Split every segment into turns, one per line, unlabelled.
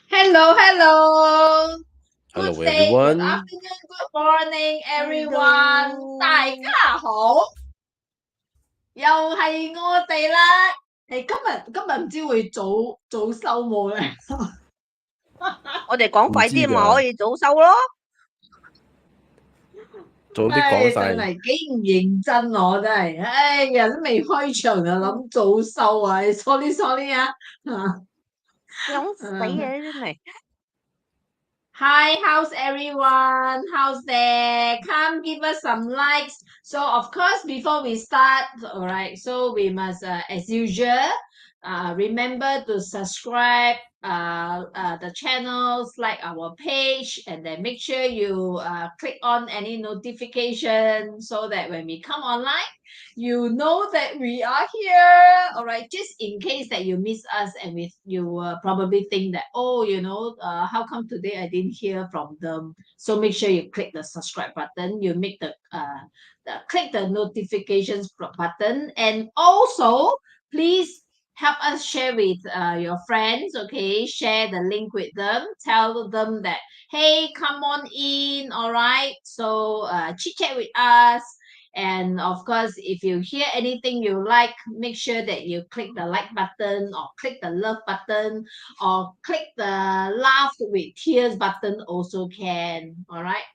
Hello, hello. Good
Hello
day, good
everyone.
afternoon, good morning, everyone. 大家好，又係我哋啦。今日唔知會早收冇咧？
我哋講快啲咪可以早收咯。
早啲講晒。
真係幾唔認真我真係，哎呀都未開場就諗早收啊！sorry 啊，
想死啊！真係。
Hi, how's everyone? How's there? Come give us some likes. So, of course, before we start, all right, so we must, as usual, remember to subscribe the channels, like our page, and then make sure you click on any notification so that when we come online, you know that we are here. All right, just in case that you miss us and you probably think that, oh, how come today I didn't hear from them? So make sure you click the subscribe button. You make click the notifications button, and also please help us share with your friends. Okay, share the link with them. Tell them that, hey, come on in. All right, so chit chat with us. And of course, if you hear anything you like, make sure that you click the like button or click the love button or click the laugh with tears button also can. All right.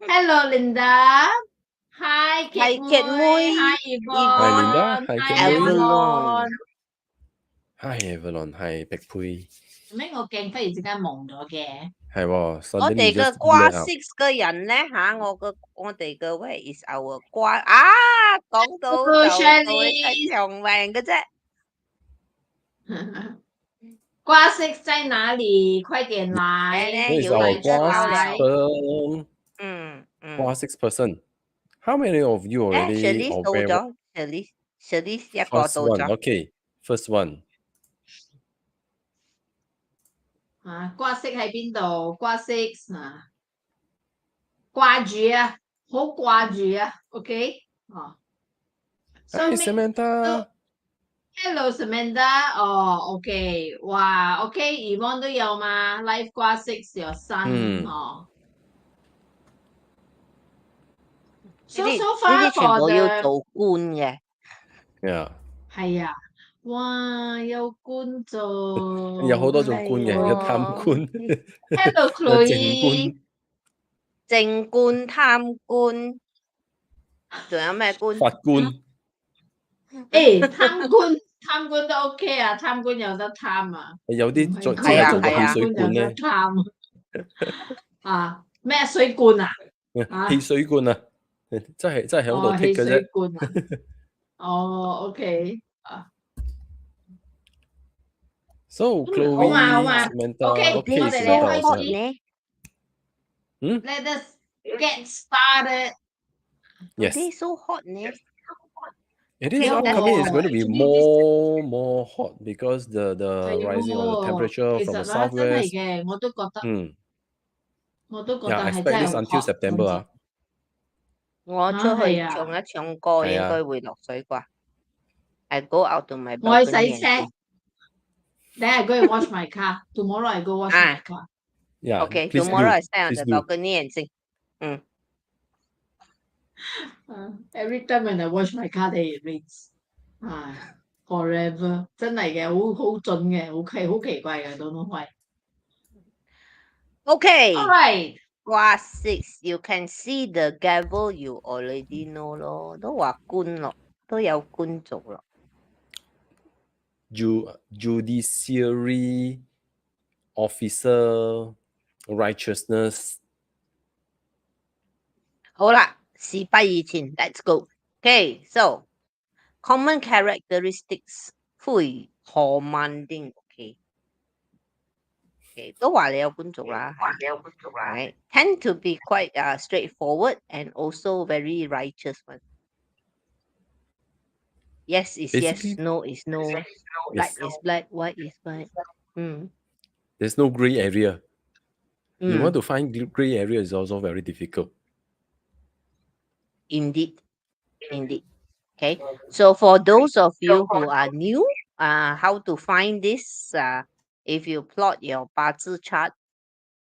Hello, Linda. Hi,
Hi,
Kate Mui. Hi,
Hi Linda.
Yvonne.
Hi
Hi,
Kate Mui.
Avalon.
Hi Avalon. Hi 𝗶𝗳𝗳𝗲。
咩我鏡忽然之間蒙咗嘅？
係喎，
我
suddenly
哋
just
嘅瓜
blur out。six
嘅人咧吓，我哋嘅 where is our 瓜講到就
Shirley
長命嘅啫。
瓜 six 在哪里？快點來！Where
is
要
our
嚟就
瓜
到
six
了。
person？瓜 six person。How many of you already
Shirley 到
aware?
咗 ，Shirley 一個
First
到
one.
咗。
Okay. First one.
瓜色喺邊度？瓜 six 掛住啊，好掛住啊。OK，Hi
Samantha.
Hello Samantha，OK，哇，OK，Yvonne 都有嘛 ？Life 瓜 six your son，So
呢
far
啲全
for
部要
the
做官嘅。
Yeah.
係啊，哇，有官做，
有好多種官嘅，有貪官，Hello 有正官。
正官、貪官，仲有咩官？
法官。
貪官都 OK 啊，貪官有得貪啊。
有啲只
係
係做個汽水罐咧。
咩水罐啊？
汽水罐啊，真係喺度剔嘅啫。
汽水罐啊。OK。
So Chloe,
好嘛
Samantha,
OK， 我哋嚟開始。Let us get started.
Yes.
Today so hot 呢。
It is upcoming. It's going to be more hot because the rising of the temperature from the southwest.
真係嘅，我都覺得
Yeah, I
係
expect
真
this
係
until
好
September 啊。
我出去唱一唱歌，應該會落水啩。I go out to my balcony.
我去洗車。Then I go and wash my car. Tomorrow I go wash my car.
Yeah.
Okay. Tomorrow I stand on the balcony and sing.
Every time when I wash my car, then it rains. Forever. 真係嘅，好準嘅，好奇怪嘅，don't know why.
Okay.
All right.
Class 6, you can see the gavel you already know 咯，都話官咯，都有官做咯。
Judiciary officer righteousness。
好啦，事不宜遲 ，Let's go. Okay, so common characteristics 會何萬定 OK。都話你有官做啦，係 tend to be quite straightforward and also very righteous one. Yes is yes, no is no, black is black, white is white.
There's no gray area. You want to find gray area is also very difficult.
Indeed. Okay. So for those of you who are new, how to find this? If you plot your 八字 chart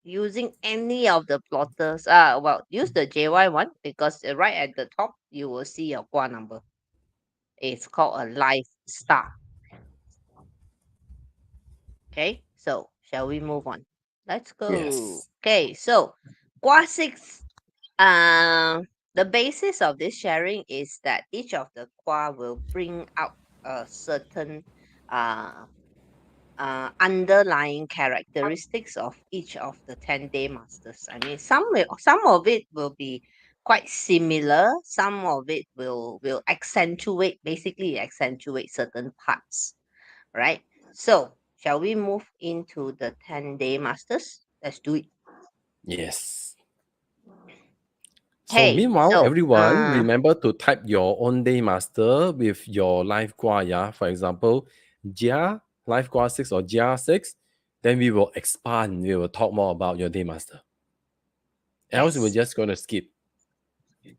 using any of the plotters, well, use the JY one because right at the top you will see your Gua number. It's called a live star. Okay, so shall we move on? Let's go.
Yes.
Okay, so Gua 6, the basis of this sharing is that each of the Gua will bring out a certain underlying characteristics of each of the 10-day masters. I mean, some of it will be quite similar. Some of it will basically accentuate certain parts, right? So, shall we move into the 10-day masters? Let's do it.
Yes. So
Hey,
meanwhile,
so,
everyone, remember to type your own day master with your live Gua, yeah? For example, Jia, live Gua 6 or Jia 6. Then we will expand. We will talk more about your day master. Else, we're
yes.
just going to skip.
We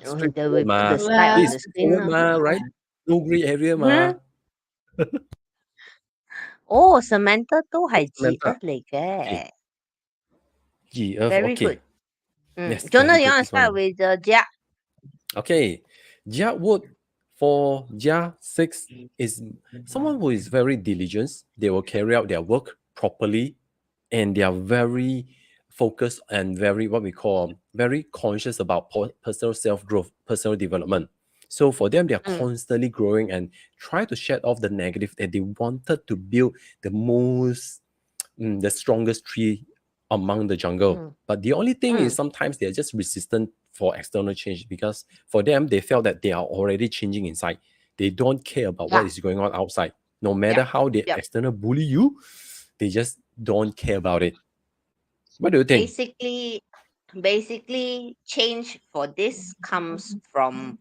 Straightforward,
put
ma.
the slide on
This
the
is
screen
straightforward,
now.
ma, right? No gray area, ma.
Mhm. Oh, Samantha 都係
Samantha.
字嚟嘅。
Okay. GF,
Very
okay.
good.
Yes,
Jonah,
very
you
good.
want to
This
start
one.
with the Jia?
Okay. Jia would for Jia 6 is someone who is very diligent. They will carry out their work properly and they are very focused and very what we call very conscious about personal self-growth, personal development. So for them, they are constantly growing and try to shed off the negative that they wanted to build the strongest tree among the jungle. But the only thing is sometimes they're just resistant for external change because for them, they felt that they are already changing inside. They don't care about what is going on outside. No matter how the external bully you, they just don't care about it. What do you think?
Basically, change for this comes from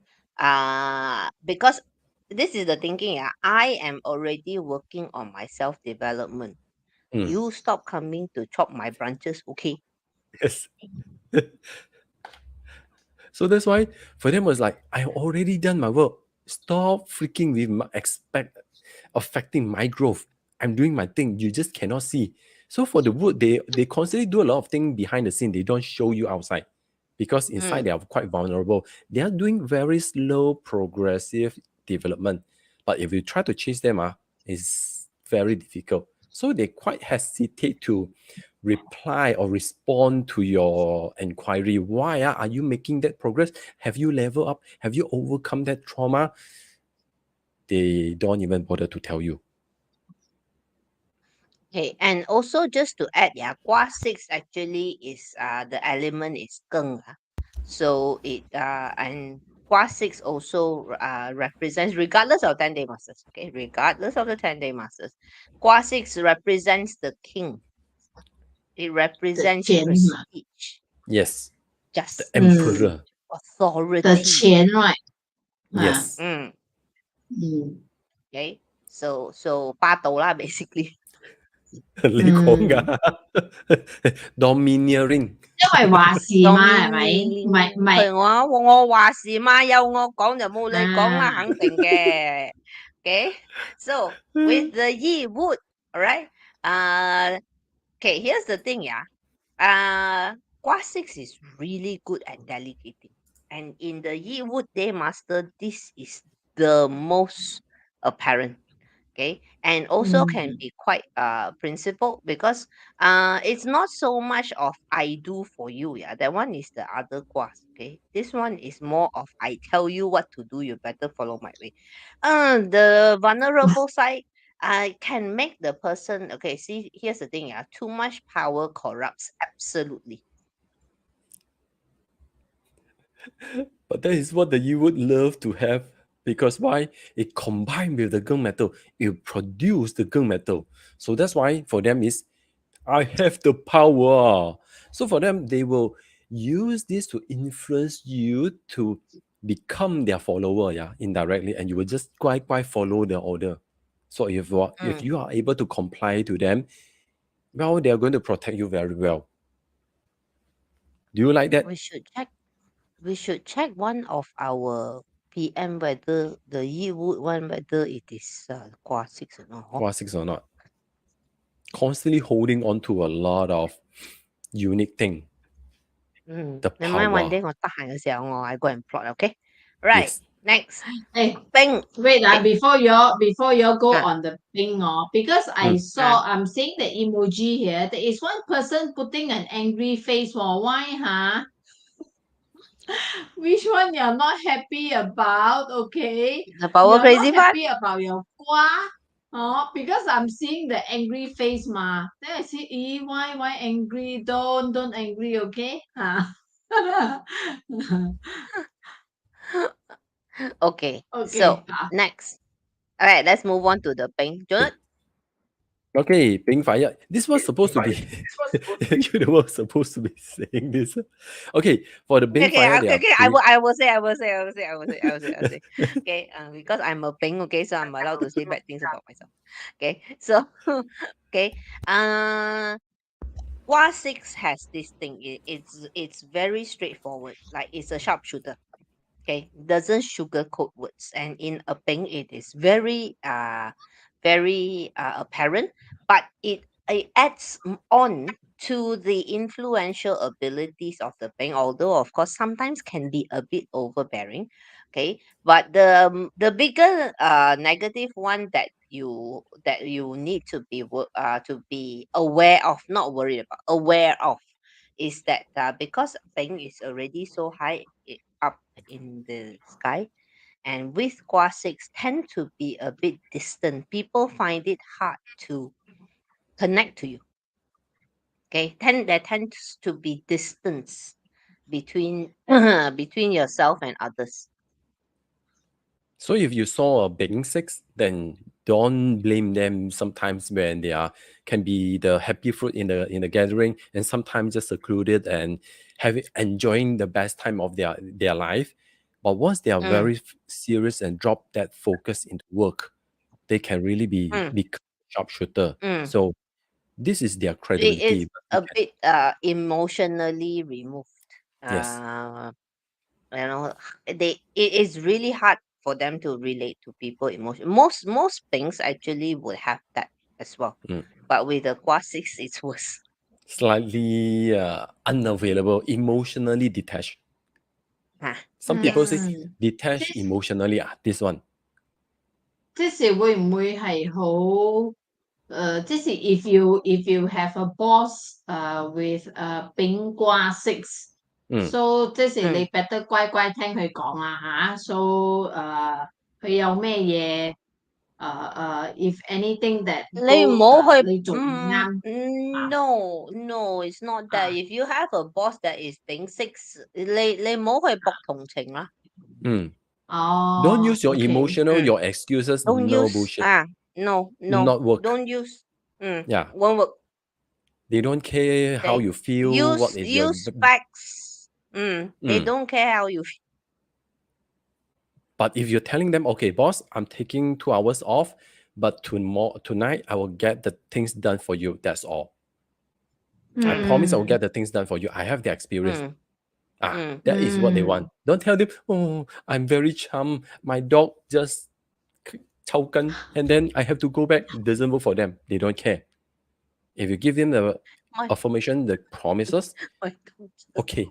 because this is the thinking. I am already working on my self-development. You stop coming to chop my branches, okay?
Yes. So that's why for them was like, I already done my work. Stop freaking with my affecting my growth. I'm doing my thing. You just cannot see. So for the wood, they constantly do a lot of things behind the scene. They don't show you outside because inside they are quite vulnerable. They are doing very slow, progressive development. But if you try to chase them, it's very difficult. So they quite hesitate to reply or respond to your inquiry. Why are you making that progress? Have you leveled up? Have you overcome that trauma? They don't even bother to tell you.
Okay, and also just to add, Gua 6 actually is the element is Geng. So it and Gua 6 also represents, regardless of 10-day masters, okay, regardless of the 10-day masters, Gua 6 represents the king. It represents prestige.
Yes.
Just
the emperor.
Authority.
The 钱, right?
Yes.
Okay. So 霸道 啦 basically.
你講㗎，domineering。
因為話事嘛，係咪？唔係
我話事嘛，有我講就冇你講啦，肯定嘅。Okay, so with the Yi wood, alright. Okay, here's the thing, Gua 6 is really good at delegating, and in the Yi wood day master, this is the most apparent. Okay, and also can be quite principled because it's not so much of I do for you, that one is the other Guas. Okay, this one is more of I tell you what to do, you better follow my way. The vulnerable side can make the person, okay, see, here's the thing, too much power corrupts, absolutely.
But that is what you would love to have. Because why? It combined with the gung metal, it produce the gung metal. So that's why for them is, I have the power. So for them, they will use this to influence you to become their follower, indirectly, and you will just quite follow the order. So if you are able to comply to them, well, they are going to protect you very well. Do you like that?
We should check one of our PM whether the 𝗟𝗂 one, whether it is 𝗟𝗂 6 or not.
𝗟𝗂 or not. Constantly holding on to a lot of unique thing. The
Never mind, one
power.
day 我得閒嘅時候I go and plot, okay? Right,
Yes.
next.
Hey,
Bing.
wait, before you go
Ah.
on the thing, because I'm seeing the emoji here. There is one person putting an angry face. Why, huh? Which one you're not happy about? Okay,
The power
you're
crazy
not
part.
happy about your qua. Because I'm seeing the angry face, ma. Then I see, why angry? Don't angry, okay?
Okay,
Okay.
so next. All right, let's move on to the Bing. Jonah.
Okay, Bing Fire. This was supposed to be. You were supposed to be saying this. Okay, for the Bing Fire,
Okay. I will say. Okay, because I'm a Bing, okay, so I'm allowed to say bad things about myself. Okay, so okay, 𝗟6 has this thing. It's very straightforward. Like it's a sharpshooter. Okay, doesn't sugarcoat words, and in a Bing, it is very apparent, but it adds on to the influential abilities of the Bing, although of course sometimes can be a bit overbearing. Okay, but the bigger negative one that you need to be aware of, not worried about, aware of, is that because Bing is already so high up in the sky, and with 𝗟6 tend to be a bit distant. People find it hard to connect to you. Okay, there tends to be distance between between yourself and others.
So if you saw a Bing 6, then don't blame them. Sometimes when they can be the happy fruit in the gathering, and sometimes just secluded and enjoying the best time of their life. But once they are very serious and drop that focus into work, they can really become a sharpshooter. So this is their credibility.
It is a bit emotionally removed.
Yes.
It is really hard for them to relate to people emotion. Most things actually would have that as well. But with the 𝗟6, it's worse.
Slightly unavailable, emotionally detached. Some people say detached emotionally. This one.
即是會唔會係好即是 if you have a boss with 丙卦 6， so 即是你 better 乖乖聽佢講啦嚇，so 佢有咩嘢if anything that
你唔好去
你做唔啱。
No, it's not that. If you have a boss that is Bing 6，你唔好去博同情啦。
Don't use your emotional, your excuses.
Don't
no
use
bullshit.
No,
not work.
Don't use.
Yeah,
won't work.
They don't care how you feel. What is
use facts. They don't care how you feel.
But if you're telling them, okay, boss, I'm taking 2 hours off, but tonight I will get the things done for you. That's all. I promise I will get the things done for you. I have the experience. That is what they want. Don't tell them, oh, I'm very charmed. My dog just choken, and then I have to go back. It doesn't work for them. They don't care. If you give them the affirmation, the promises, okay.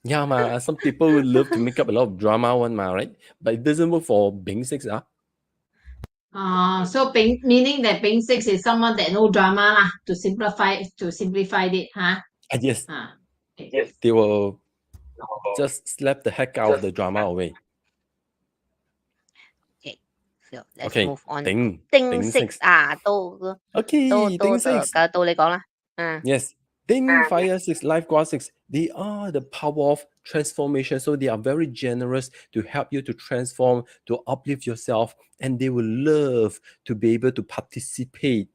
Yeah, some people love to make up a lot of drama one, right? But it doesn't work for Bing 6.
So meaning that Bing 6 is someone that no drama lah, to simplify it, huh?
Yes. They will just slap the heck out of the drama away.
Okay, so let's move on.
丁
6
Okay, 丁 6.
到你講啦。
Yes. Ding Fire 6, Life Guard 6, they are the power of transformation. So they are very generous to help you to transform, to uplift yourself, and they will love to be able to participate.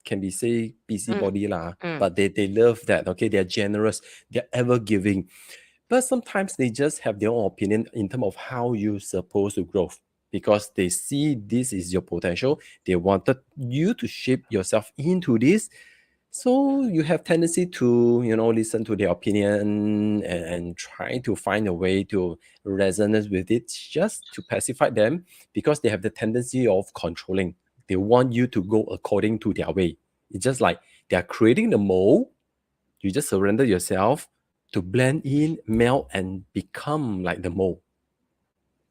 Can be say busybody lah, but they love that. Okay, they're generous, they're ever giving. But sometimes they just have their own opinion in terms of how you're supposed to grow. Because they see this is your potential. They wanted you to shape yourself into this. So you have tendency to, listen to their opinion and try to find a way to resonate with it just to pacify them because they have the tendency of controlling. They want you to go according to their way. It's just like they are creating the mold. You just surrender yourself to blend in, melt, and become like the mold.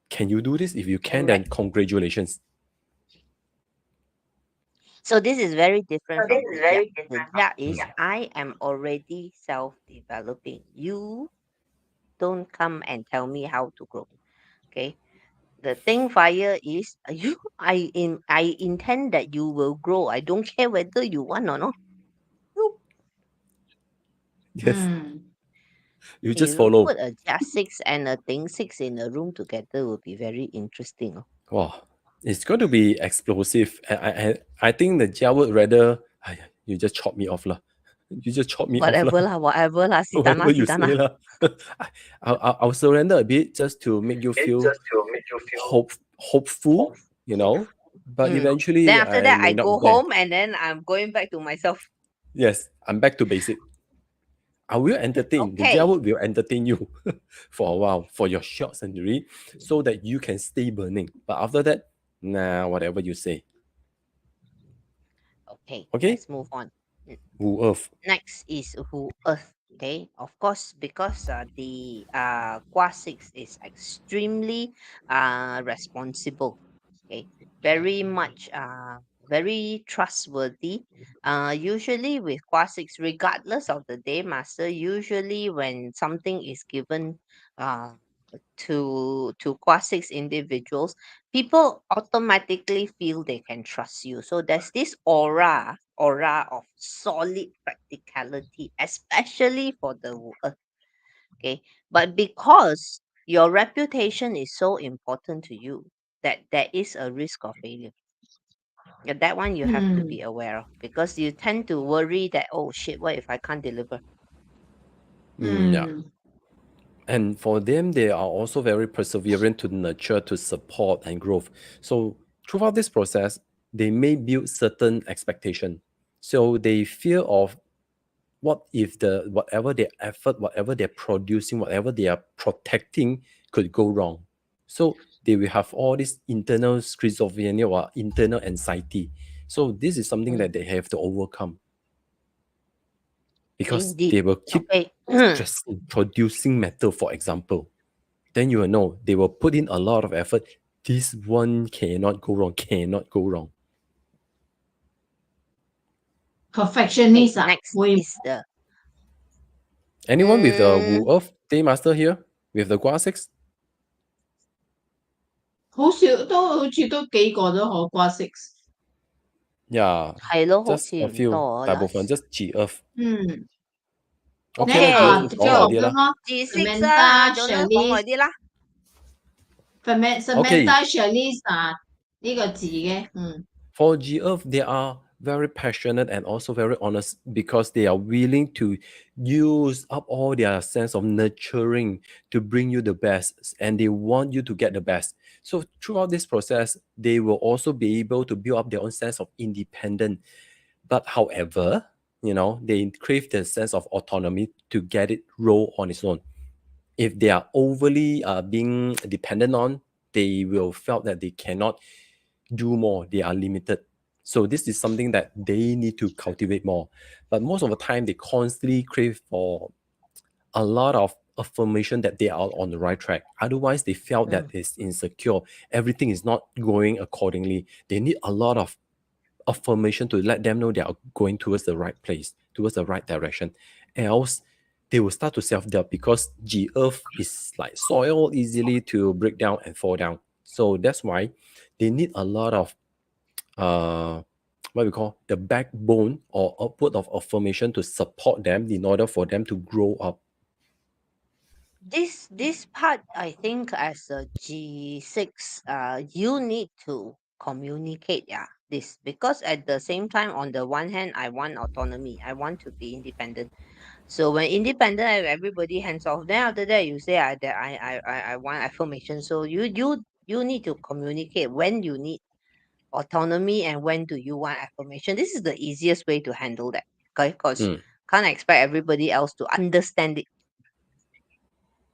Can you do this? If you can, then congratulations.
So this is very different from the 𝗟. The 𝗟 is I am already self-developing. You don't come and tell me how to grow. Okay. The thing fire is I intend that you will grow. I don't care whether you want or not.
Yes. You just
You
follow.
put a 𝗟6 and a 𝗟6 in a room together will be very interesting.
Wow, it's going to be explosive. I think the Jia would rather you just chop me off lah. You just chop me off lah.
Whatever lah,
Whatever you say lah. I'll surrender a bit just to make you feel hopeful, But eventually,
then after that,
may
I
not
go
be there.
home and then I'm going back to myself.
Yes, I'm back to basic. I will entertain. The Jia will entertain you for a while for your short century so that you can stay burning. But after that, nah, whatever you say.
Okay.
Okay.
Let's move on.
𝗚𝘂.
Next is 𝗚𝘂. Okay, of course, because the 𝗂6 is extremely responsible. Okay, very much very trustworthy. Usually with 𝗂6, regardless of the day master, usually when something is given to 𝗂6 individuals, people automatically feel they can trust you. So there's this aura of solid practicality, especially for the 𝗚𝘂. Okay, but because your reputation is so important to you that there is a risk of failure. Yeah, that one you have to be aware of because you tend to worry that, oh shit, what if I can't deliver?
Yeah. And for them, they are also very perseverant to nurture, to support and growth. So throughout this process, they may build certain expectation. So they fear of what if whatever their effort, whatever they're producing, whatever they are protecting could go wrong. So they will have all this internal schizophrenia or internal anxiety. So this is something that they have to overcome. Because
Indeed.
they will keep stressing, producing metal, for example. Then you will know they will put in a lot of effort. This one cannot go wrong, cannot go wrong.
Perfectionist.
Next is the
anyone with the 𝗚𝘂 day master here with the 𝗂6?
好似都幾個都可掛
Yeah,
係咯，好
just
似
a
唔
few.
多
大部分 just 𝗟𝘂.
咧
Okay 啦，只講耐啲啦。
𝗟6啊，你總之講耐啲啦。
Samantha Shirley 呢個字嘅，For
𝗟𝘂, they are very passionate and also very honest because they are willing to use up all their sense of nurturing to bring you the best and they want you to get the best. So throughout this process, they will also be able to build up their own sense of independence. But however, they crave the sense of autonomy to get it roll on its own. If they are overly being dependent on, they will felt that they cannot do more. They are limited. So this is something that they need to cultivate more. But most of the time, they constantly crave for a lot of affirmation that they are on the right track. Otherwise, they felt that it's insecure. Everything is not going accordingly. They need a lot of affirmation to let them know they are going towards the right place, towards the right direction. Else, they will start to self-doubt because 𝗟𝘂 is like soil, easily to break down and fall down. So that's why they need a lot of what we call the backbone or output of affirmation to support them in order for them to grow up.
This part, I think, as a 𝗟6, you need to communicate, this, because at the same time, on the one hand, I want autonomy, I want to be independent. So when independent, everybody hands off. Then after that, you say that I want affirmation. So you need to communicate when you need autonomy and when do you want affirmation. This is the easiest way to handle that. Okay, because
Mm.
can't expect everybody else to understand it.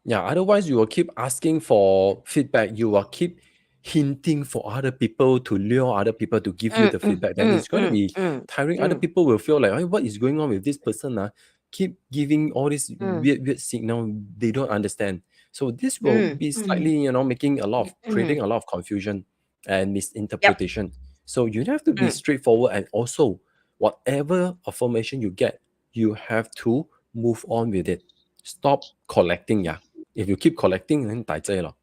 Yeah, otherwise you will keep asking for feedback. You will keep hinting for other people to lure other people to give you the feedback. Then it's going to be tiring. Other people will feel like, hey, what is going on with this person? Keep giving all this weird signal they don't understand. So this will be slightly, making creating a lot of confusion and misinterpretation. So you have to be straightforward, and also whatever affirmation you get, you have to move on with it. Stop collecting, yeah. If you keep collecting, then 大劑咯.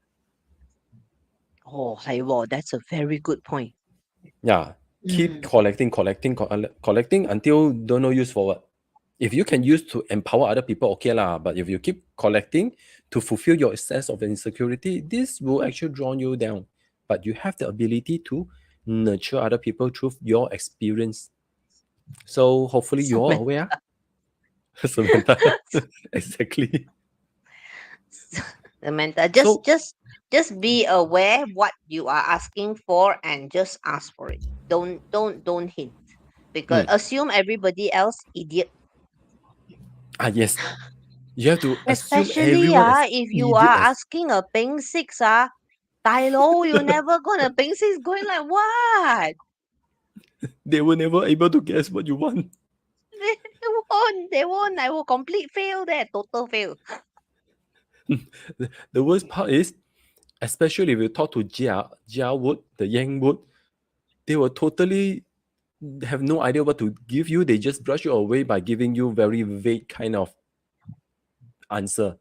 Oh, that's a very good point.
Yeah, keep collecting until don't know use for what. If you can use to empower other people, okay lah. But if you keep collecting to fulfill your sense of insecurity, this will actually draw you down. But you have the ability to nurture other people through your experience. So hopefully you are aware. Samantha. Exactly.
Samantha,
So
just be aware what you are asking for and just ask for it. Don't hint, because assume everybody else idiot.
yes, you have to assume
Especially
everyone is
if you
idiot.
are asking a peng six you never gonna peng six going like what?
They were never able to guess what you want.
They won't. I will complete fail there, total fail.
The worst part is, especially if you talk to Jia Wood, the Yang Wood, they will totally have no idea what to give you. They just brush you away by giving you very vague kind of answer.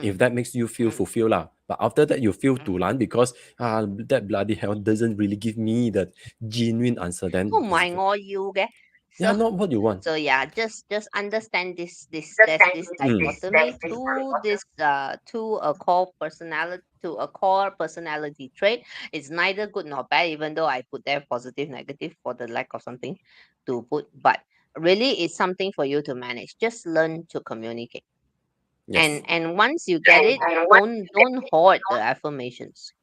If that makes you feel fulfilled lah. But after that, you feel dulan because that bloody hell doesn't really give me the genuine answer. Then
Oh my god, you get.
yeah, not what you want.
So yeah, just understand this there's this dichotomy to this to a core personality trait. It's neither good nor bad, even though I put there positive, negative for the lack of something to put. But really, it's something for you to manage. Just learn to communicate.
Yes.
And once you get it, don't hoard the affirmations.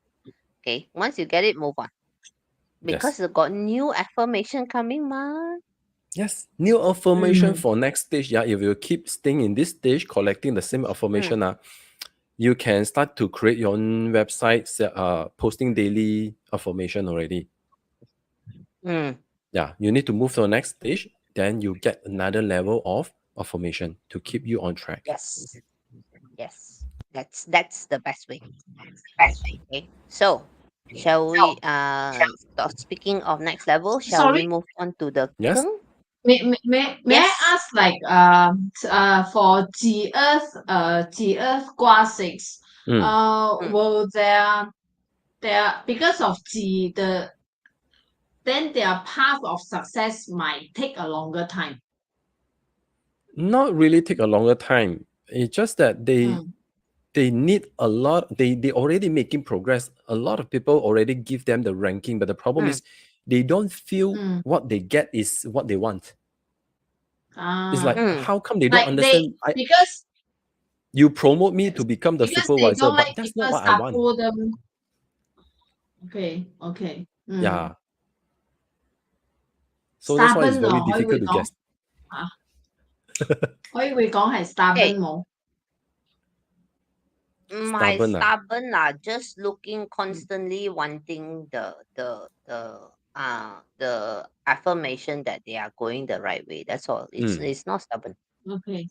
Okay, once you get it, move on. Because you got new affirmation coming, ma.
Yes, new affirmation for next stage. Yeah, if you keep staying in this stage, collecting the same affirmation, you can start to create your own website, posting daily affirmation already. Yeah, you need to move to the next stage. Then you get another level of affirmation to keep you on track.
Yes. That's the best way. Okay. So shall we speaking of next level, shall we
Sorry,
move on to the
Yes.
Keng?
may I ask like for 己厄卦 6, will their because of 己 then their path of success might take a longer time.
Not really take a longer time. It's just that they need a lot. They already making progress. A lot of people already give them the ranking, but the problem is they don't feel what they get is what they want. It's like, how come they don't
Like
understand?
because
You promote me to become the
they
supervisor,
don't
but
like
that's
people
not what I want.
support them. Okay.
Yeah. So that's why it's very difficult to guess.
可以會講係 stubborn 冇？
My
Stubborn
stubborn just looking constantly wanting the affirmation that they are going the right way. That's all. It's not stubborn.
Okay.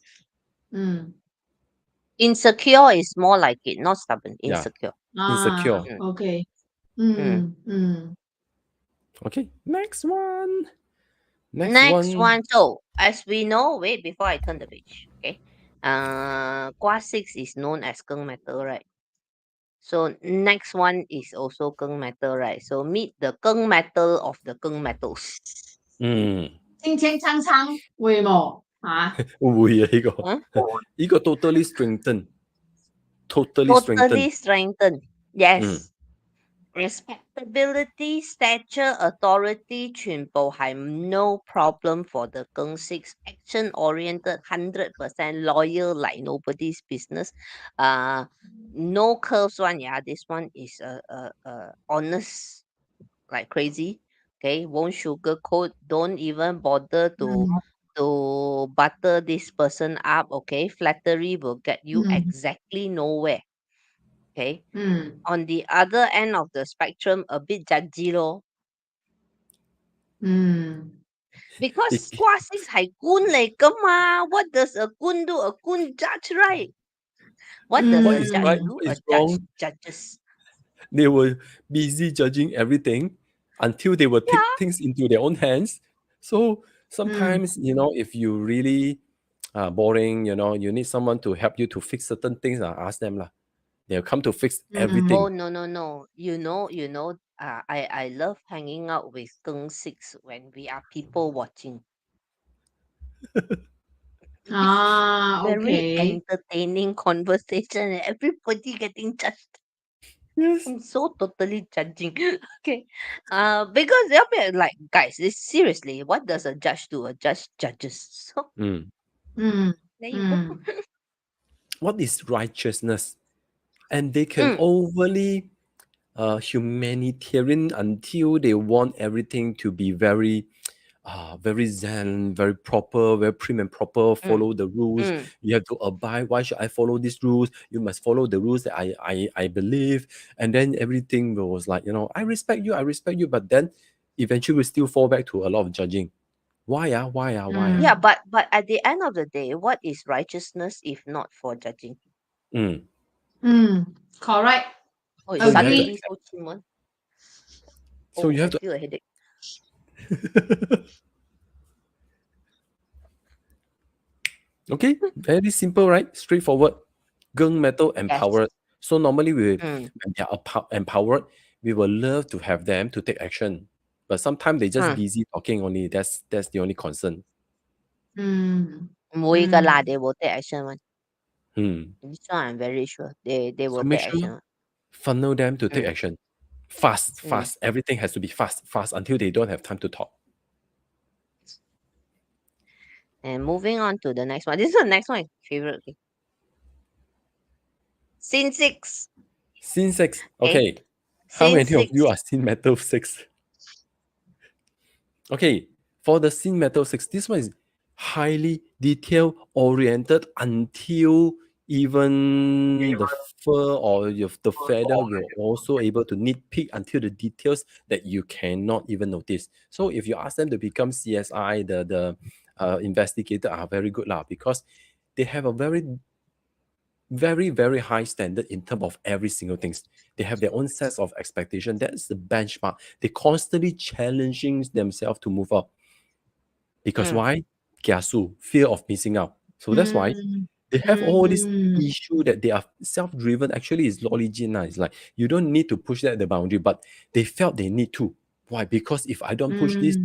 Insecure is more like it, not stubborn. Insecure.
Insecure.
Okay.
Okay, next one.
Next one. So as we know, wait before I turn the page. Okay. Qua 6 is known as Keng metal, right? So next one is also Keng metal, right? So meet the Keng metal of the Keng metals.
清清撐撐會冇嚇？
會啊，呢個 totally strengthen.
Totally strengthen. Yes. Respectability, stature, authority 全部係 no problem for the Keng 6. Action oriented, 100% loyal like nobody's business. No curves one. Yeah, this one is honest like crazy. Okay, won't sugarcoat. Don't even bother to to butter this person up, okay? Flattery will get you exactly nowhere. Okay. On the other end of the spectrum, a bit judgy lor. Because 卦星係官嚟㗎嘛. What does a 官 do? A 官 judge, right? What does
What
a
is
judge
right?
do?
What
A
is
judge
wrong?
judges.
They were busy judging everything until they will take things into their own hands. So sometimes, if you really boring, you need someone to help you to fix certain things, ask them lah. They'll come to fix everything.
Oh, no. I love hanging out with 𝗟𝗂 when we are people watching. Very
Okay.
entertaining conversation and everybody getting judged.
Yes.
I'm so totally judging. Okay. Because they'll be like, guys, seriously, what does a judge do? A judge judges. So
Mm.
there you go.
What is righteousness? And they can overly humanitarian until they want everything to be very very zen, very proper, very prim and proper, follow the rules. You have to abide. Why should I follow these rules? You must follow the rules that I believe. And then everything was like, I respect you. But then eventually we still fall back to a lot of judging. Why?
Yeah, but at the end of the day, what is righteousness if not for judging?
Correct.
Oh,
So you have to
suddenly so chim.
So you
I
have to
feel a headache.
Okay, very simple, right? Straightforward. gung metal empowered. So normally when they are empowered, we will love to have them to take action. But sometimes they just busy talking only. That's the only concern.
Mỗi cái là they will take action one.
Hmm.
This one I'm very sure. They
So
will
make
take
sure
action.
funnel them to take action. Fast. Everything has to be fast until they don't have time to talk.
And moving on to the next one. This is the next one. Favorite. Okay. Scene 6.
Scene 6. Okay. How
Scene
many of
6.
you are scene metal 6? Okay. For the scene metal 6, this one is highly detail oriented until even the fur or the feather will also able to nitpick until the details that you cannot even notice. So if you ask them to become CSI, the investigator are very good lah, because they have a very very high standard in terms of every single things. They have their own sets of expectation. That's the benchmark. They constantly challenging themselves to move up. Because why? Kiasu, fear of missing out. So that's why they have all this issue that they are self-driven. Actually, it's origin. It's like you don't need to push that the boundary, but they felt they need to. Why? Because if I don't push this,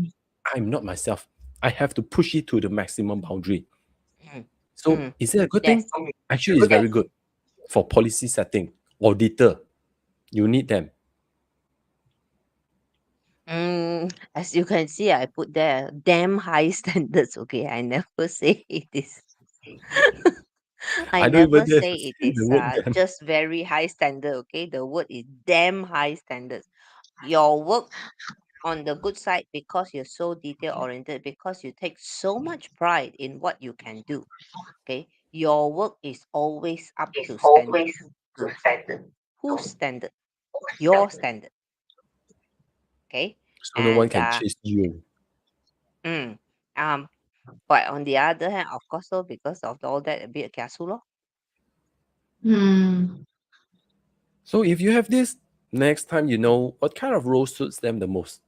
I'm not myself. I have to push it to the maximum boundary. So is it a good thing? Actually, it's very good for policy setting. Auditor, you need them.
As you can see, I put there damn high standards. Okay, I never say it is. I
don't even
never
dare
say
to
it
say
is
the word damn.
just very high standard. Okay, the word is damn high standards. Your work on the good side because you're so detail oriented, because you take so much pride in what you can do. Okay, your work is always up to standard. Whose standard? Your standard. Okay,
So no one
and
can chase you.
but on the other hand, of course, so because of all that, a bit kiasu lor.
So if you have this, next time you know what kind of role suits them the most.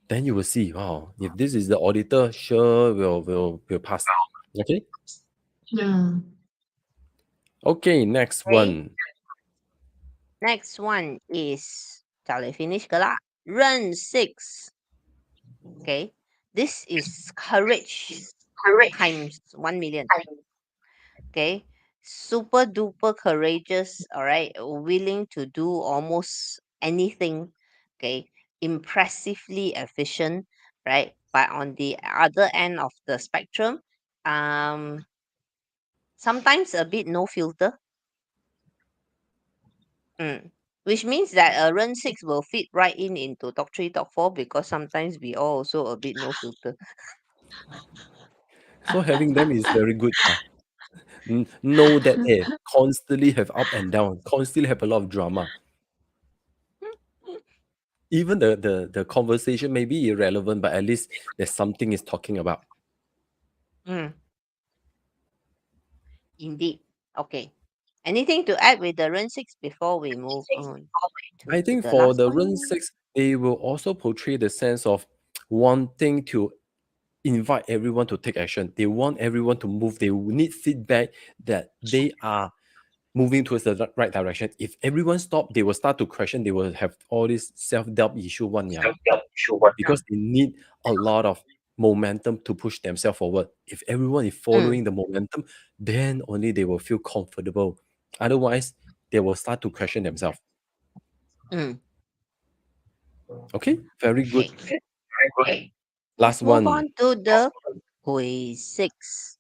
Then you will see, wow, if this is the auditor, sure will pass. Okay? Okay, next one.
Next one is 就嚟 finish 噶啦，壬 6. Okay, this is courage times 1 million. Okay, super duper courageous. All right, willing to do almost anything. Okay, impressively efficient. Right, but on the other end of the spectrum, sometimes a bit no filter. Which means that a run 6 will fit right into top 3, top 4 because sometimes we all also a bit no filter.
So having them is very good. Know that they constantly have up and down, constantly have a lot of drama. Even the conversation may be irrelevant, but at least there's something is talking about.
Indeed. Okay. Anything to add with the run 6 before we move on
I
to
think
the
for
last
the
one?
run 6, they will also portray the sense of wanting to invite everyone to take action. They want everyone to move. They need feedback that they are moving towards the right direction. If everyone stop, they will start to question. They will have all this self-doubt issue one, yeah, because they need a lot of momentum to push themselves forward. If everyone is following the momentum, then only they will feel comfortable. Otherwise, they will start to question themselves.
Mm.
Okay, very good.
Okay.
Last
Move
one.
on to the quiz 6.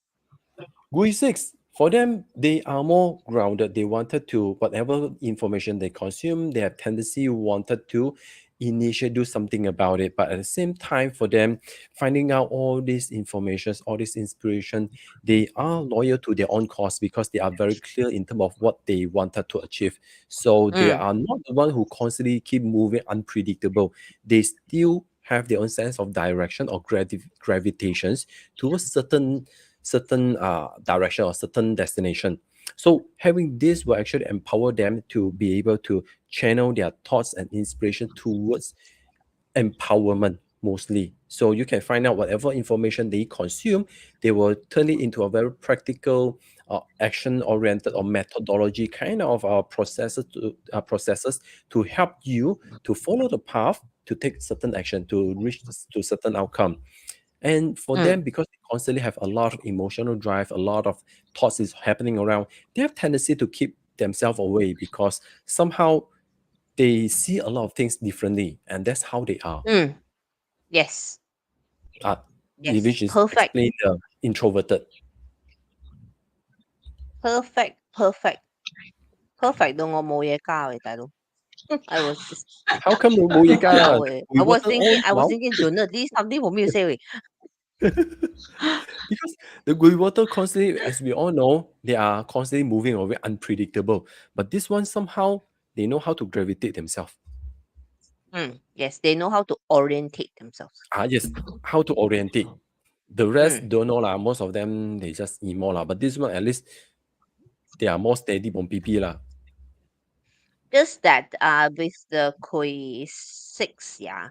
GUI 6, for them, they are more grounded. They wanted to, whatever information they consume, they have tendency wanted to initially do something about it. But at the same time, for them, finding out all these informations, all this inspiration, they are loyal to their own cause because they are very clear in terms of what they wanted to achieve. So they
Mm.
are not the one who constantly keep moving unpredictable. They still have their own sense of direction or gravitations towards certain direction or certain destination. So having this will actually empower them to be able to channel their thoughts and inspiration towards empowerment mostly. So you can find out whatever information they consume, they will turn it into a very practical, action-oriented or methodology kind of processes to help you to follow the path to take certain action to reach to certain outcome. And for them,
Mm.
because they constantly have a lot of emotional drive, a lot of thoughts is happening around, they have tendency to keep themselves away because somehow they see a lot of things differently, and that's how they are.
Mm. Yes.
Uh,
Yes.
which is
Perfect.
explain the introverted.
Perfect. Perfect. Perfect 到我冇嘢加嘅，大佬。I was just
How come no more
I
ka? We
was
water
thinking
on wow
Jonah, this something for me to say.
because the Gui water constantly, as we all know, they are constantly moving away, unpredictable. But this one somehow they know how to gravitate themselves.
Yes, they know how to orientate themselves.
Yes, how to orientate. The rest
Mm.
don't know lah. Most of them they just emo lah. But this one at least they are more steady on PP lah.
Just that with the quiz 6, yeah.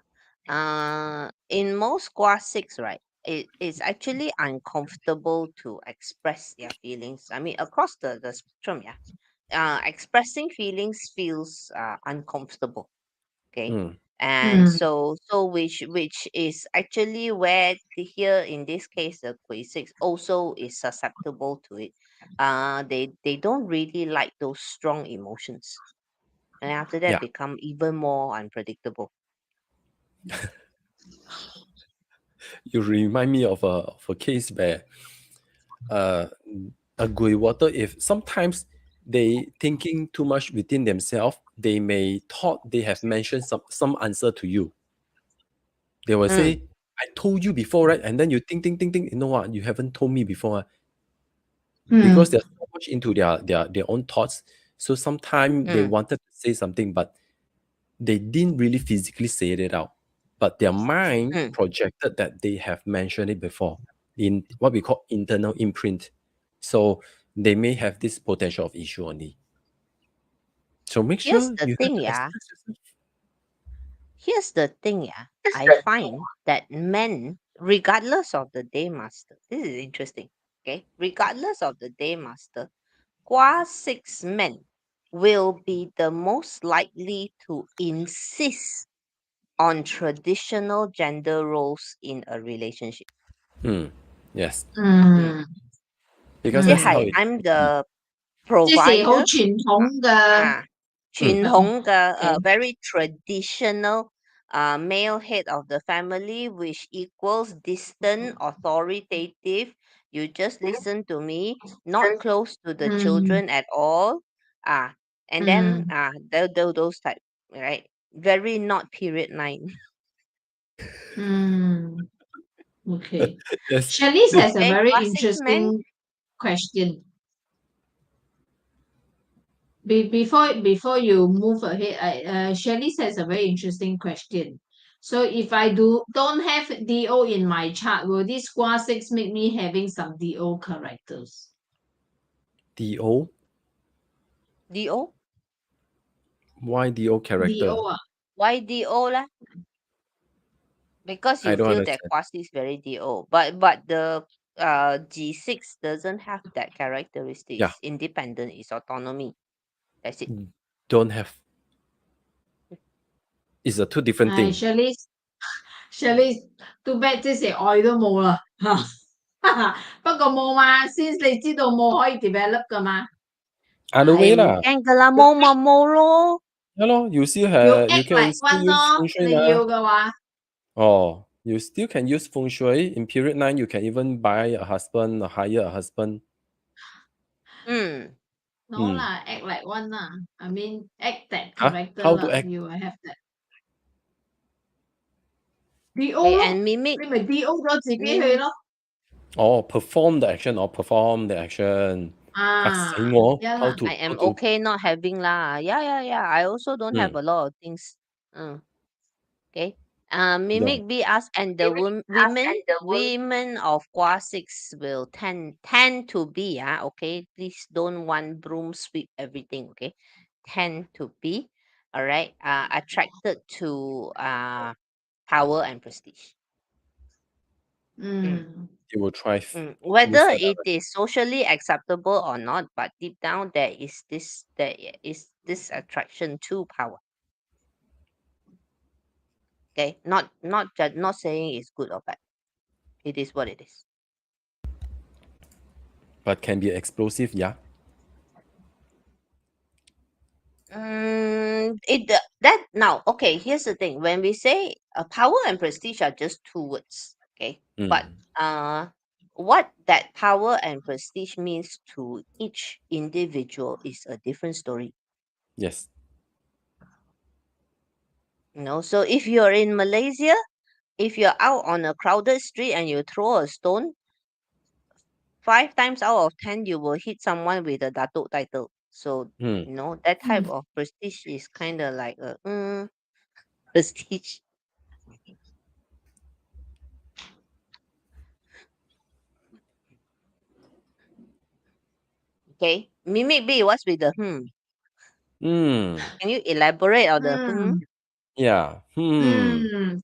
In most quiz 6, right, it is actually uncomfortable to express their feelings. I mean across the spectrum, yeah. Expressing feelings feels uncomfortable. Okay.
Mm.
And so which is actually where here in this case the quiz 6 also is susceptible to it. They don't really like those strong emotions, and after that
Yeah.
become even more unpredictable.
You remind me of a case where uh, a Gui water, if sometimes they thinking too much within themselves, they may thought they have mentioned some answer to you. They will
Mm,
say, I told you before, right? And then you think, you know what, you haven't told me before. Because they're so much into their own thoughts. So sometimes they
mm,
wanted to say something, but they didn't really physically say it out. But their mind
mm.
projected that they have mentioned it before in what we call internal imprint. So they may have this potential of issue only. So make
Here's
sure
the
you have
thing,
to
yeah.
express yourself.
Here's the thing, yeah. I find that men, regardless of the day master, this is interesting. Okay, regardless of the day master, Qua 6 men will be the most likely to insist on traditional gender roles in a relationship.
Yes,
Mm.
because
即
that's how
係
it
I'm
嗯
the provider
即是好傳統嘅，
傳統嘅 very traditional male head of the family, which equals distant, authoritative. You just listen to me, not close to the children at all. Ah, and then those type, right? Very not period 9.
Okay.
Yes.
Shanice has a
Okay,
very
Kwa 6 man.
interesting question. Before you move ahead, Shanice has a very interesting question. So if I don't have DO in my chart, will this Kwa 6 make me having some DO characters?
DO?
DO?
Why DO character?
DO ah.
Why DO lah? Because
I
you
don't
feel that
understand.
Kwa 6 is very DO. But the G6 doesn't have that characteristics.
Yeah.
Independent is autonomy. That's it.
Don't have. It's a two different thing.
Shirley, too bad 即時愛都冇啦不過冇嘛，since 你知道冇可以 develop 噶嘛。
Other way
Ay,
lah.
驚噶啦，冇咪冇咯。
Yeah, lor, you still
You
have, you
act
can
like
still
one
use
咯，
feng shui
你
mah.
要嘅話。
Oh, you still can use feng shui. In period 9, you can even buy a husband or hire a husband.
No lah, act like one lah. I mean, act that
Huh?
character
How to
lah.
act?
You will have that. DO
Okay,
咯，
and mimic
你咪 DO 咗自己去
mimic
咯。
Oh, perform the action or perform the action.嚇死我
yeah
how
lah.
to
I am
how to
okay not having lah. Yeah. I also don't have a lot of things. Okay.
yeah.
Mimic B ask, and the women of Kwa 6 will tend to be okay. Please don't one broom sweep everything. Okay, tend to be all right. Attracted to power and prestige.
You will thrive.
Whether
Towards that
it is socially acceptable or not, but deep down there is this attraction to power. Okay, not saying it's good or bad. It is what it is.
But can be explosive, yeah.
Now, okay, here's the thing. When we say power and prestige are just two words, okay, but what that power and prestige means to each individual is a different story.
Yes.
So if you're in Malaysia, if you're out on a crowded street and you throw a stone, 5 times out of 10 you will hit someone with a datuk title. So that type of prestige is kind of like a prestige. Okay, mimic B, what's with the Can you elaborate on the
Yeah.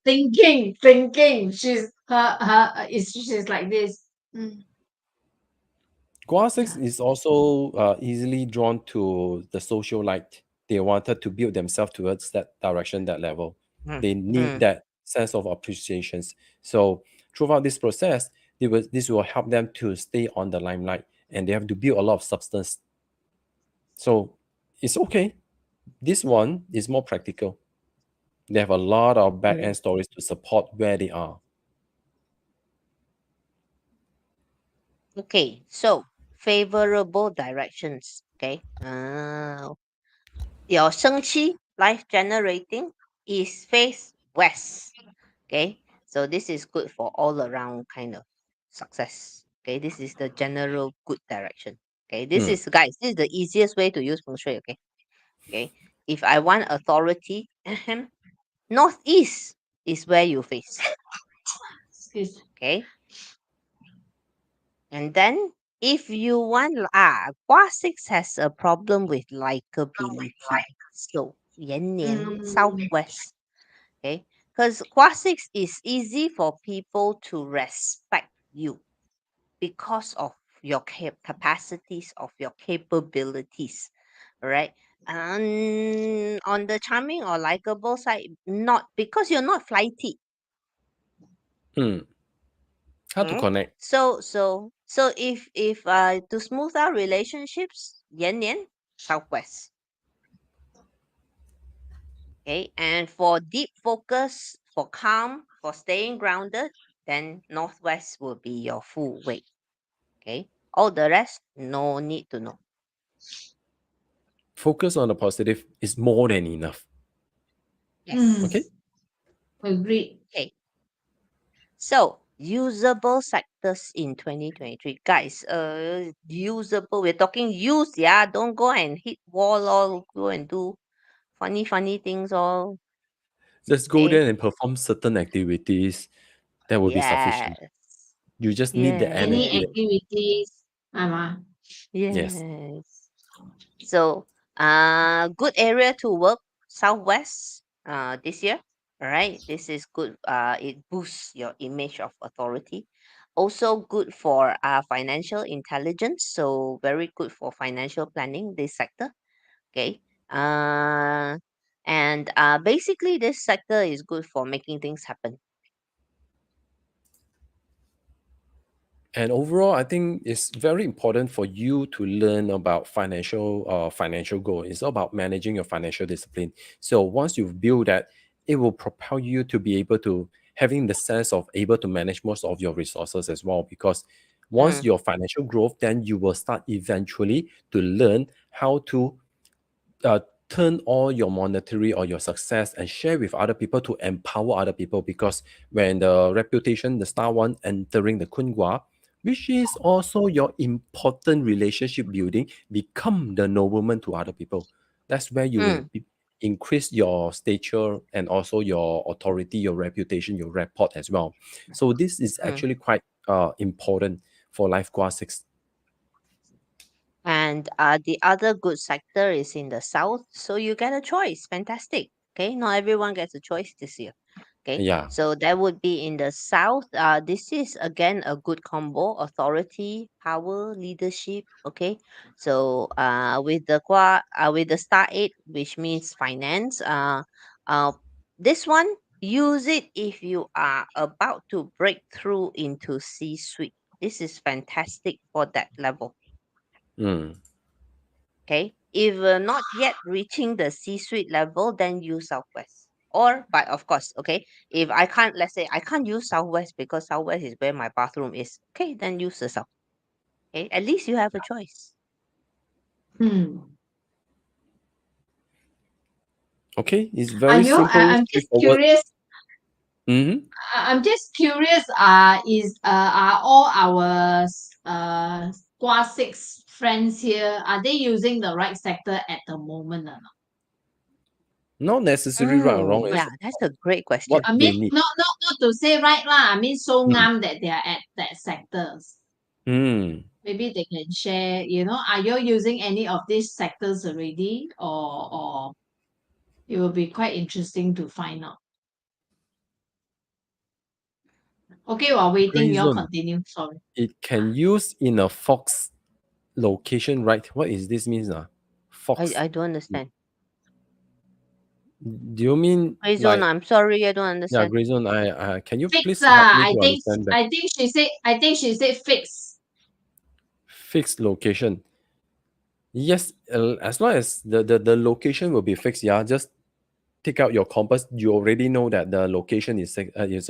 Thinking. She's she's like this.
Kwa 6 is also easily drawn to the social light. They wanted to build themselves towards that direction, that level. They need that sense of appreciation. So throughout this process, this will help them to stay on the limelight, and they have to build a lot of substance. So it's okay. This one is more practical. They have a lot of back-end stories to support where they are.
Okay, so favorable directions. Okay. Your 生气 life generating is face west. Okay. So this is good for all around kind of success. Okay. This is the general good direction. Okay. This is the easiest way to use feng shui. Okay. Okay. If I want authority, northeast is where you face. Okay. And then if you want Kwa 6 has a problem with likability. So Yan Nian Southwest. Okay. Because Kwa 6 is easy for people to respect you because of your capacities, of your capabilities. Right? And on the charming or likable side, not because you're not flighty.
How to connect?
So if to smooth out relationships, Yan Nian, Southwest. Okay, and for deep focus, for calm, for staying grounded, then Northwest will be your full weight. Okay, all the rest, no need to know.
Focus on the positive is more than enough.
Yes.
Okay.
Agreed.
Okay. So usable sectors in 2023. Guys, usable, we're talking use, yeah. Don't go and hit wall or go and do funny things all.
Just go
Okay.
there and perform certain activities. That will be sufficient.
Yes.
You just need the
Any
energy.
Yes.
activities, 係嘛？
Yes.
Yes. So, good area to work, Southwest, this year. All right, this is good. It boosts your image of authority. Also good for financial intelligence. So very good for financial planning. This sector. Okay. And basically, this sector is good for making things happen.
And overall, I think it's very important for you to learn about financial goal. It's all about managing your financial discipline. So once you've built that, it will propel you to be able to having the sense of able to manage most of your resources as well. Because once
Mm,
your financial growth, then you will start eventually to learn how to uh, turn all your monetary or your success and share with other people to empower other people. Because when the reputation, the star one entering the Kunwa, which is also your important relationship building, become the nobleman to other people. That's where you will
mm,
increase your stature and also your authority, your reputation, your rapport as well. So this is
mm.
actually quite important for Life Gua 6.
And the other good sector is in the south, so you get a choice. Fantastic. Okay, not everyone gets a choice this year. Okay,
Yeah.
so that would be in the south. This is again a good combo: authority, power, leadership. Okay, so with the star 8, which means finance. Uh, this one, use it if you are about to break through into C-suite. This is fantastic for that level.
Mm.
Okay. If not yet reaching the C-suite level, then use Southwest. Or, but of course, okay, if I can't, let's say I can't use Southwest because Southwest is where my bathroom is. Okay, then use the South. Okay, at least you have a choice.
Okay, it's
Are
very
you?
simple,
I'm just
straightforward.
curious.
Mm-hmm.
I'm just curious. Are all our Qua 6 friends here? Are they using the right sector at the moment or not?
Not necessarily right or wrong. It's
Yeah, that's a great
what
question.
I
they
mean,
need.
not to say right lah. I mean, so
Mm.
ngam that they are at that sectors.
Mm.
Maybe they can share. Are you using any of these sectors already, or it will be quite interesting to find out. Okay, while waiting,
Gray
you all
zone.
continue. Sorry.
It can use in a Fox location, right? What is this means? Fox.
I don't understand.
Do you mean
Gray zone,
like
I'm sorry, I don't
yeah,
understand.
gray zone? I can you
Fix.
please help me
I
to
think.
understand that?
I think she said fix.
Fixed location. Yes, as long as the location will be fixed, yeah, just take out your compass. You already know that the location is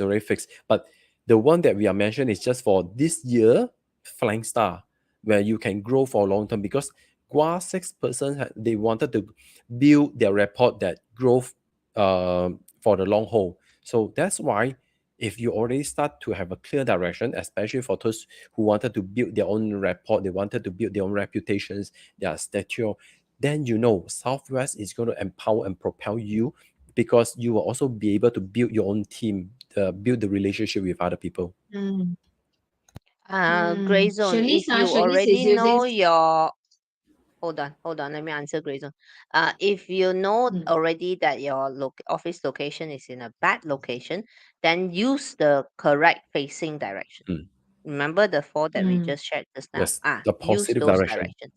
already fixed. But the one that we are mentioning is just for this year, Flying Star, where you can grow for long term. Because Gua 6 person they wanted to build their rapport that growth for the long haul. So that's why if you already start to have a clear direction, especially for those who wanted to build their own rapport, they wanted to build their own reputations, their stature, then you know Southwest is going to empower and propel you, because you will also be able to build your own team, build the relationship with other people.
Mm.
Gray zone, if you
Shanice is
already
using.
know your hold on, let me answer Gray zone. If you know
Mm.
already that your office location is in a bad location, then use the correct facing direction.
Mm.
Remember the 4 that we
Mm.
just shared just now?
Yes, the
Use
positive
those
direction.
directions.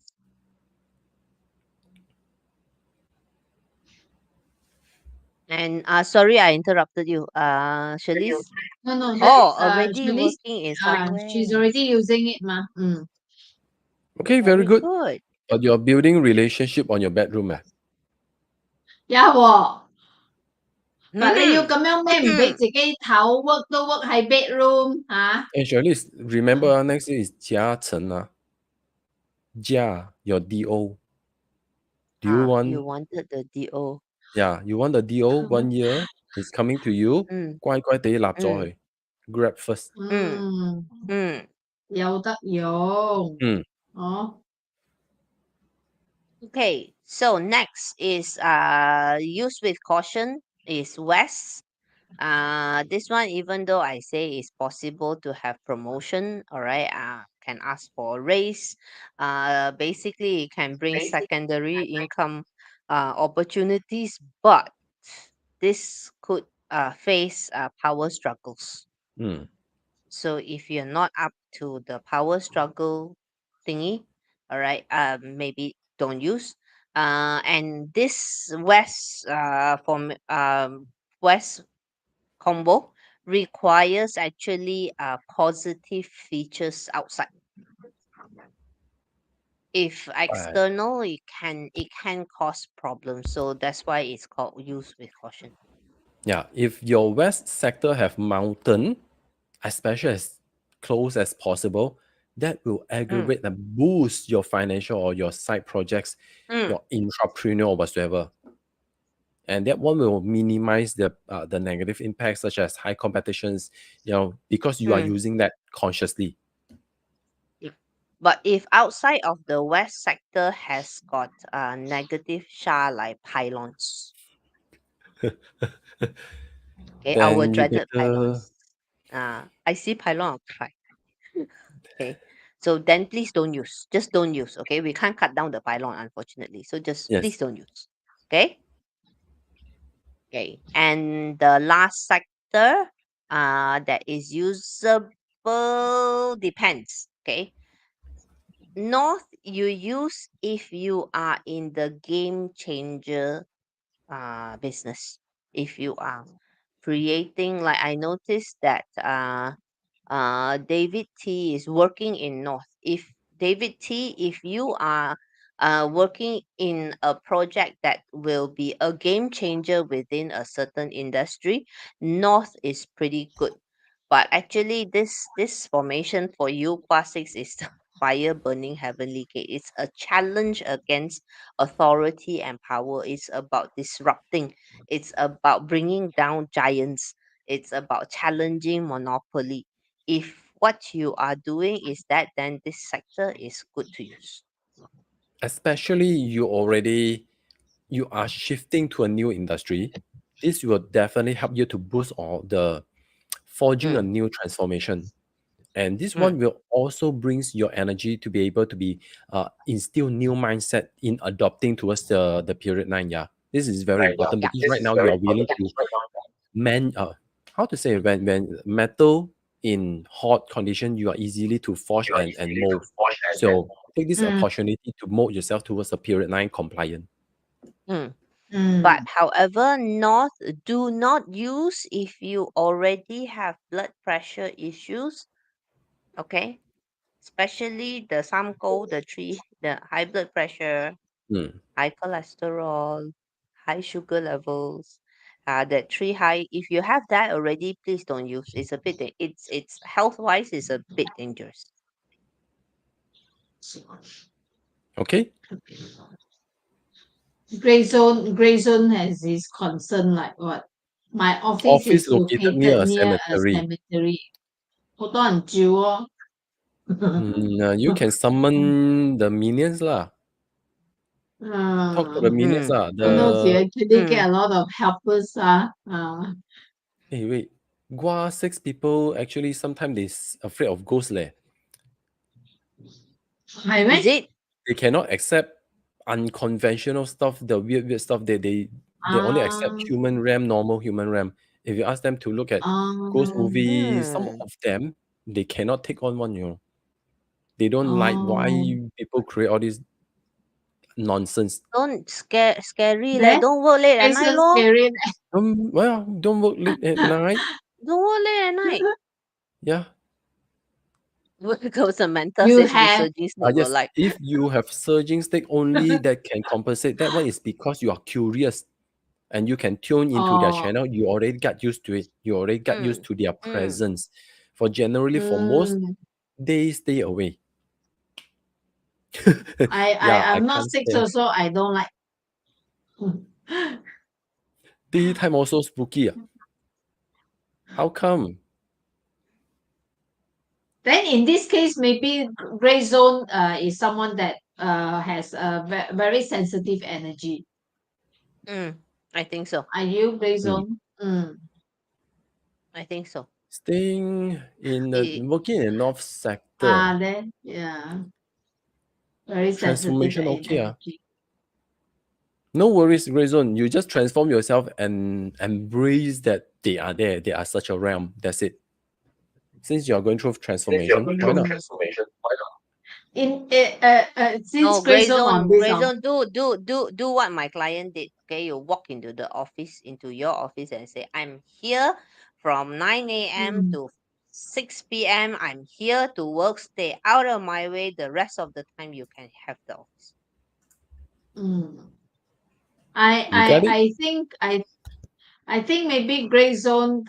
And sorry, I interrupted you. Shalice.
No,
Oh,
that's
already
Shanice.
working in
She's already
Southwest.
using it, ma. Mm.
Okay, very
Very
good.
good.
But you're building relationship on your bedroom.
Yeah, 喎。但你要
Hmm.
咁樣咩？唔俾自己唞 work 都 work 喺 bedroom 嚇？
And surely remember next year is 加成 your DO. Do you
You
want
wanted the DO.
yeah, you want the DO 1 year is coming to you,
嗯
乖乖地立咗
嗯
佢。grab first.
有得用。
嗯
Okay, so next is use with caution is west. This one, even though I say it's possible to have promotion, all right, can ask for a raise. Basically, it can bring secondary income opportunities, but this could face power struggles.
嗯
So if you're not up to the power struggle thingy, all right, maybe don't use. And this west combo requires actually positive features outside. If external, it can cause problems. So that's why it's called use with caution.
Yeah, if your west sector have mountain, especially as close as possible, that will aggravate and boost your financial or your side projects, your entrepreneur or whatsoever. And that one will minimize the negative impacts such as high competitions, because you are using that consciously.
But if outside of the west sector has got negative sha like pylons, okay, our
Then you
dreaded
better,
pylons. I see pylon of cry. Okay, so then please don't use. Just don't use. Okay, we can't cut down the pylon unfortunately. So just
yes.
please don't use. Okay. Okay, and the last sector that is usable depends. Okay, north you use if you are in the game changer business. If you are creating, like I noticed that David T is working in north. If David T, if you are working in a project that will be a game changer within a certain industry, north is pretty good. But actually, this formation for you, 𝗂6, is the fire burning heavenly gate. It's a challenge against authority and power. It's about disrupting. It's about bringing down giants. It's about challenging monopoly. If what you are doing is that, then this sector is good to use.
Especially you are shifting to a new industry. This will definitely help you to boost all the forging a new transformation. And this one will also brings your energy to be able to be instill new mindset in adopting towards the period 9. Yeah, this is very important because right now you are willing to how to say, when metal in hot condition, you are easily to forge and mold. So take this opportunity to mold yourself towards a period 9 compliant.
But however, north do not use if you already have blood pressure issues. Okay, especially the samko, the high blood pressure, high cholesterol, high sugar levels, that three high. If you have that already, please don't use. It's a bit. It's health wise, it's a bit dangerous.
Okay.
Gray zone has this concern like what? My office is
located near
located
a
near a
cemetery.
cemetery. 好多人照哦。
You can summon the minions lah. Talk to the minions lah.
You know, they actually get a lot of helpers.
Hey, wait. 𝗂6 people actually sometimes they afraid of ghosts leh.
Is it?
They cannot accept unconventional stuff, the weird stuff. They only accept human realm, normal human realm. If you ask them to look at ghost movies, some of them they cannot take on one. They don't like why people create all this nonsense.
Don't scary leh. Don't work late at night lor.
Scary.
Don't work late at night.
Don't work late at night.
Yeah.
Because Samantha
You
says
have
resurging state will
Yes.
like.
If you have surging state only that can compensate, that one is because you are curious and you can tune into their channel. You already got used to it. You already got used to their presence. For most, they stay away.
I'm not sick, so I don't like.
Daytime also spooky. How come?
Then in this case, maybe gray zone is someone that has a very sensitive energy.
I think so.
Are you gray zone?
I think so.
Staying in the working in the north sector.
Then yeah. Very sensitive
Transformation okay.
energy.
No worries, gray zone. You just transform yourself and embrace that they are there. They are such a realm. That's it. Since you are going through transformation, why not?
Since
Gray
zone on
zone,
this,
gray zone, do what my client did. Okay, you walk into the office, into your office, and say, "I'm here from 9 a.m. to 6 p.m. I'm here to work. Stay out of my way. The rest of the time, you can have the office."
You got it?
I think maybe gray zone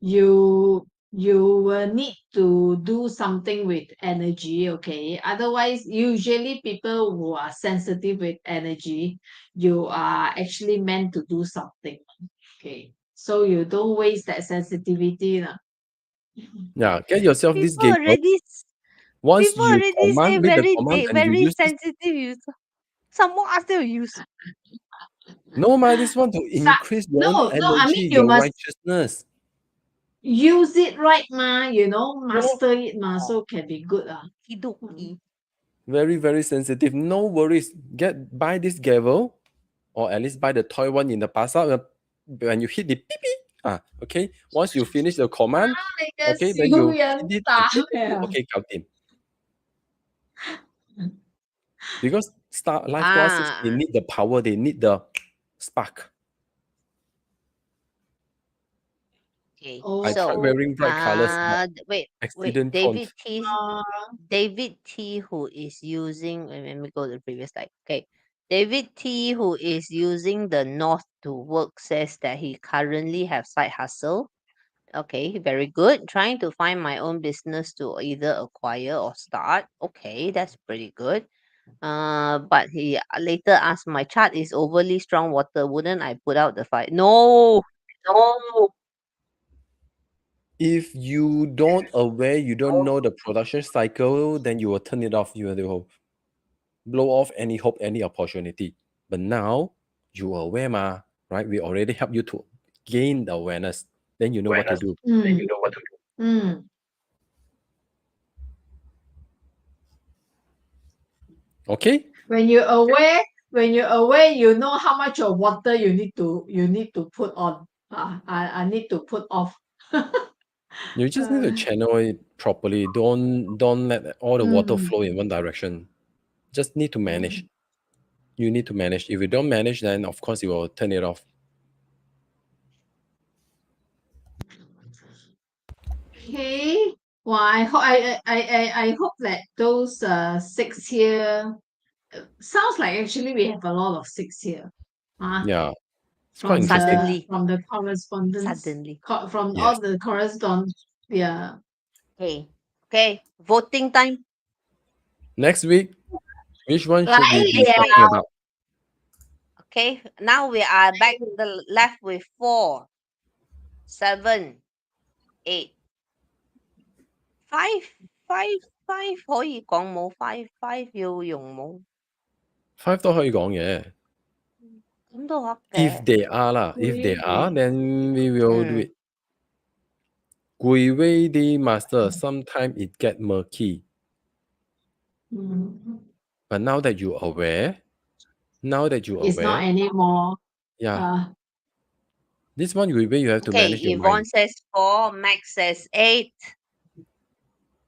you will need to do something with energy, okay? Otherwise, usually people who are sensitive with energy, you are actually meant to do something, okay? So you don't waste that sensitivity.
Yeah, get yourself this
People
game. Once
people
you
already say
make the command and you
very
use this.
sensitive user. Someone ask them to use.
No, this one to increase your own
No, I mean
energy,
you
your
must
righteousness.
use it right, master it, so can be good.
Very, very sensitive. No worries. Buy this gavel, or at least buy the toy one in the pasar. When you hit the beep beep, okay. Once you finish the command, okay, then you hit it and beep, beep, okay, got him. Because life forces, they need the power, they need the spark.
Okay.
I tried wearing bright colors.
Wait.
Accident
David T, who is using. Let me go to the previous slide. Okay. David T, who is using the north to work, says that he currently have side hustle. Okay, very good. Trying to find my own business to either acquire or start. Okay, that's pretty good. But he later asked, my chart is overly strong water. Wouldn't I put out the fire? No.
If you don't aware, you don't know the production cycle, then you will turn it off. You will blow off any hope, any opportunity. But now you are aware, right? We already help you to gain the awareness. Then you know what to do. Okay?
When you're aware, you know how much of water you need to put on. I need to put off.
You just need to channel it properly. Don't let all the water flow in one direction. Just need to manage. You need to manage. If you don't manage, then of course you will turn it off.
Okay. Well, I hope that those 6 here sounds like actually we have a lot of 6 here.
Yeah. It's quite interesting.
Suddenly.
From the correspondence.
Suddenly.
From
Yes.
all the correspondence. Yeah.
Okay. Voting time.
Next week, which one should we be talking about?
Okay. Now we are back left with 4, 7, 8. 5 可以講冇，5要用冇。
5都可以講嘅。
咁都得嘅。
If they are lah, if they are, then we will do it. 𝗟𝗶𝗳𝗲 master, sometimes it get murky. But now that you're aware,
It's not anymore.
yeah. This one, 𝗟𝗶𝗳𝗲, you have to manage your
Yvonne
mind.
says 4, Max says 8.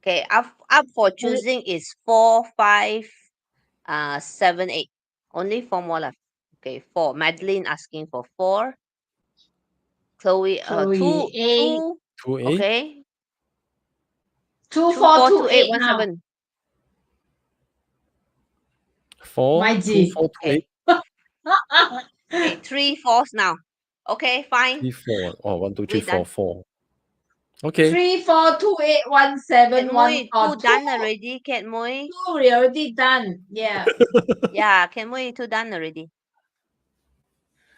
Okay, up for choosing is 4, 5, 7, 8. Only 4 more left. Okay, 4. Madeline asking for 4. Chloe, 2,
8.
2, 8.
Okay.
2, 4, 2, 8 now.
17.
4,
My
2,
G.
4, 2, 8.
Okay, 3 4s now. Okay, fine.
3, 4. Oh, 1, 2, 3,
We done.
4, 4. Okay.
3, 4, 2, 8, 1, 7,
Ken
1.
Mui, 2 done already, Ken Mui.
2 we already done. Yeah.
Yeah, Ken Mui, 2 done already.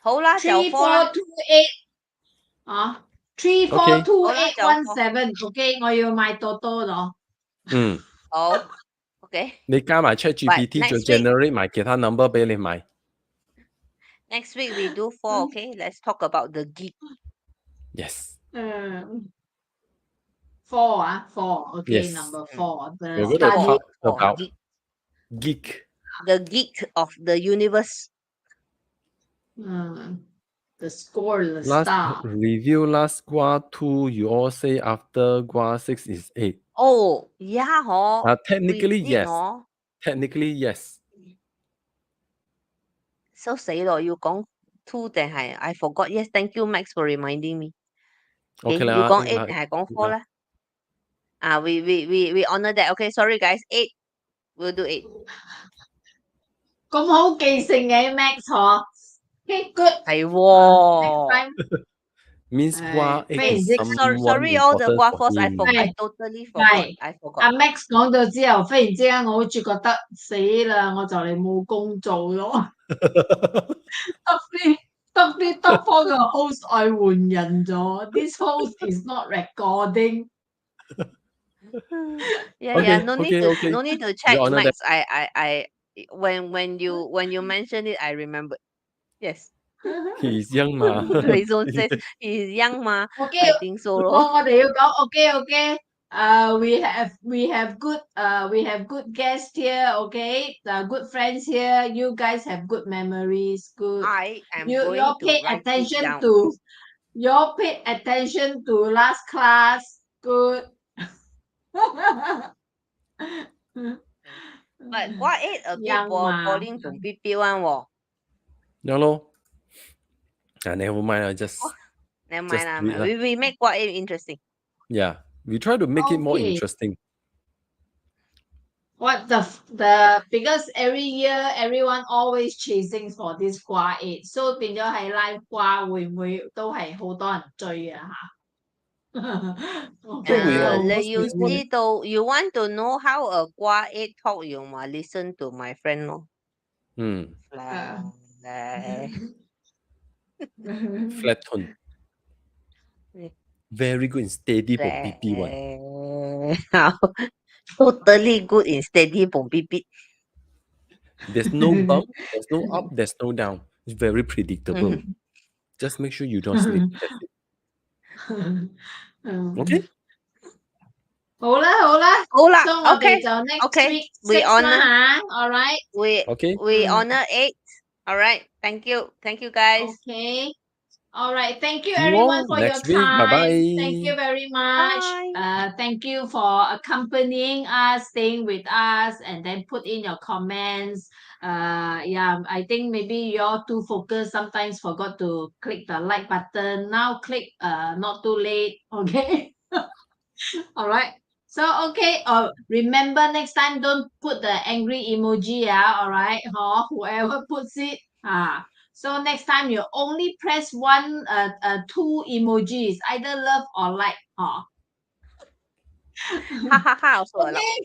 好啦，就
3,
4啦。
4, 2, 8. 342817，OK，我要買多多咯。
好 OK，
你加埋
But
ChatGPT 就
next week
generate 埋其他 number 俾你買。
next week we do 4 OK let's talk about the geek
Yes.
4
Yes.
number 4 the
We're going to
study
talk
for
about
geek
geek.
the geek of the universe
the score the
Last
star
review last Gua 2, you all say after Gua 6 is 8.
Oh yeah we
Technically,
did
yes. Technically, yes.
So 死咯要講 2定係 I forgot yes thank you Max for reminding me
Okay
要
啦，
講8定係講4咧we honor that okay sorry guys 8 we'll do 8
咁好記性嘅 Max 嗬，Okay good
係
next time
means Gua 8 is
sorry
someone
all the
important
Gua
for
force I
him.
totally
係
forgot
阿 Max 講到之後，忽然之間我好似覺得死啦，我就嚟冇工做咯。得方嘅 host 愛換人咗，this host is not recording。Yeah
no need to
Okay.
no need to
We
check
honor that.
Max I when you mention it I remember yes
He's young 嘛。
Rizon says he's young 嘛
OK，I
think so 咯
我哋要講 OK。we have good guests here, okay? Good friends here. You guys have good memories. Good.
I am
You
going to
paid
write it
attention
down
to last class. Good.
But Gua 8 a bit boring 同 BB 1喎
Yeah 咯。Never mind, I just
never
just
mind
do it lah.
we make Gua 8 interesting
Yeah, we try to make it more
Okay.
interesting.
What because every year everyone always chasing for this 掛 8， so 變咗喺 live 掛會唔會都係好多人追啊嚇？
都會啦，
你要知道 you want to know how a Gua 8 talk 用嘛 listen to my friend 咯
flat tone. Very good in steady 同 BB one.
Totally good in steady 同 BB
There's no bump, there's no up, there's no down. It's very predictable. Just make sure you don't sleep. That's it. Okay?
好啦，所以我哋就 next week 6啦嚇 ，all right？
we honor 8 all right thank you guys
Okay. All right. Thank you
See you
everyone
all
for your
next week.
time.
Bye-bye.
Thank you very much. Thank you for accompanying us, staying with us, and then put in your comments. Yeah, I think maybe you're too focused. Sometimes forgot to click the like button. Now click. Not too late. Okay. All right. So okay. Remember next time don't put the angry emoji. All right. Whoever puts it. So next time you only press two emojis, either love or like. Okay.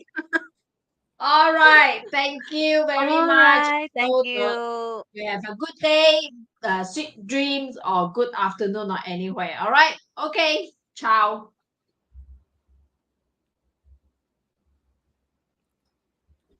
All right. Thank you very much.
Thank
So,
you
you have a good day, sweet dreams, or good afternoon or anywhere. All right. Okay. Ciao.